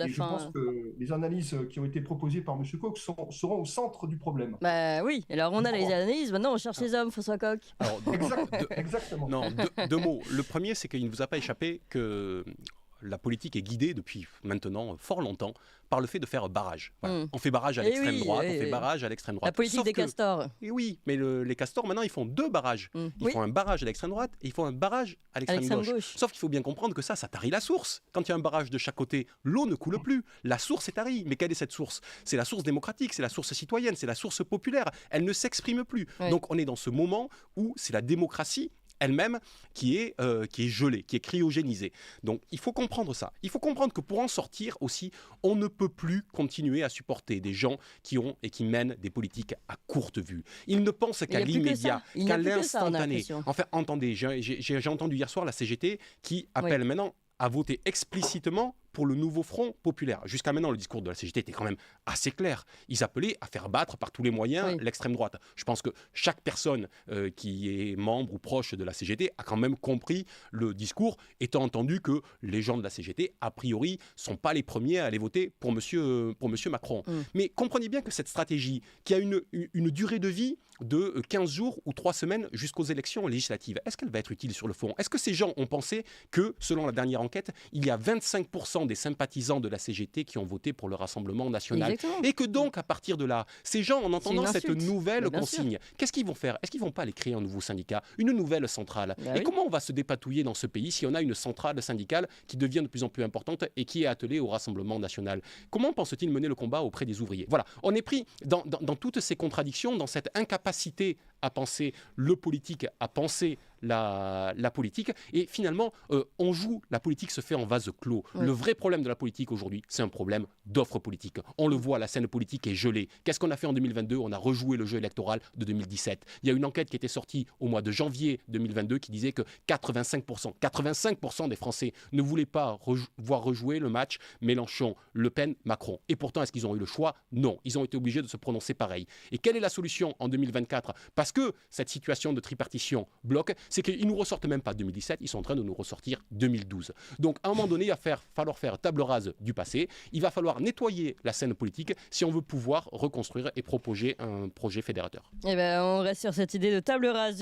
la Et je pense fin. que les analyses qui ont été proposées par M. Coq seront au centre du problème. Bah oui, alors on Je a les crois. analyses, maintenant on cherche Alors, les hommes, François Coq. alors, Exactement. non, deux mots. Le premier, c'est qu'il ne vous a pas échappé que la politique est guidée depuis maintenant fort longtemps par le fait de faire barrage. Voilà. Hmm. On fait barrage à Eh l'extrême oui, droite, oui, on fait oui. barrage à l'extrême La droite. politique Sauf des que, castors. et oui, mais les castors, maintenant, ils font deux barrages. Ils Oui, font un barrage à l'extrême droite et ils font un barrage à à l'extrême l'extrême gauche. gauche. Sauf qu'il faut bien comprendre que ça tarit la source. Quand il y a un barrage de chaque côté, l'eau ne coule plus. La source est tarie. Mais quelle est cette source? C'est la source démocratique, c'est la source citoyenne, c'est la source populaire. Elle ne s'exprime plus. Oui. Donc on est dans ce moment où c'est la démocratie elle-même qui est gelée, qui est cryogénisée. Donc il faut comprendre ça. Il faut comprendre que pour en sortir aussi, on ne peut plus continuer à supporter des gens qui ont et qui mènent des politiques à courte vue. Ils ne pensent Il n'y qu'à a plus que l'immédiat, ça. Il n'y qu'à a plus que ça, on a l'instantané. l'impression. Enfin, entendez, j'ai entendu hier soir la CGT qui appelle maintenant à voter explicitement pour le nouveau Front populaire. Jusqu'à maintenant, le discours de la CGT était quand même assez clair. Ils appelaient à faire battre par tous les moyens l'extrême droite. Je pense que chaque personne qui est membre ou proche de la CGT a quand même compris le discours, étant entendu que les gens de la CGT, a priori, ne sont pas les premiers à aller voter pour monsieur Macron. Mais comprenez bien que cette stratégie, qui a une durée de vie de 15 jours ou 3 semaines jusqu'aux élections législatives, est-ce qu'elle va être utile sur le fond? Est-ce que ces gens ont pensé que, selon la dernière enquête, il y a 25% des sympathisants de la CGT qui ont voté pour le Rassemblement national? Exactement. Et que donc, à partir de là, ces gens, en entendant cette insulte. nouvelle Bien consigne, qu'est-ce qu'ils vont faire? Est-ce qu'ils ne vont pas aller créer un nouveau syndicat, une nouvelle centrale? Bah Et oui. comment on va se dépatouiller dans ce pays si on a une centrale syndicale qui devient de plus en plus importante et qui est attelée au Rassemblement national? Comment pense-t-il mener le combat auprès des ouvriers? Voilà, on est pris dans toutes ces contradictions, dans cette incapacité à penser le politique, à penser la politique, et finalement on joue, la politique se fait en vase clos. Le vrai problème de la politique aujourd'hui, c'est un problème d'offre politique. On le voit, la scène politique est gelée. Qu'est-ce qu'on a fait en 2022? On a rejoué le jeu électoral de 2017. Il y a une enquête qui était sortie au mois de janvier 2022 qui disait que 85% des Français ne voulaient pas voir rejouer le match Mélenchon-Le Pen-Macron. Et pourtant, est-ce qu'ils ont eu le choix? Non. Ils ont été obligés de se prononcer pareil. Et quelle est la solution en 2024? Parce que cette situation de tripartition bloque, c'est qu'ils ne nous ressortent même pas 2017, ils sont en train de nous ressortir 2012. Donc à un moment donné, il va falloir faire table rase du passé, il va falloir nettoyer la scène politique si on veut pouvoir reconstruire et proposer un projet fédérateur. Eh ben, on reste sur cette idée de table rase.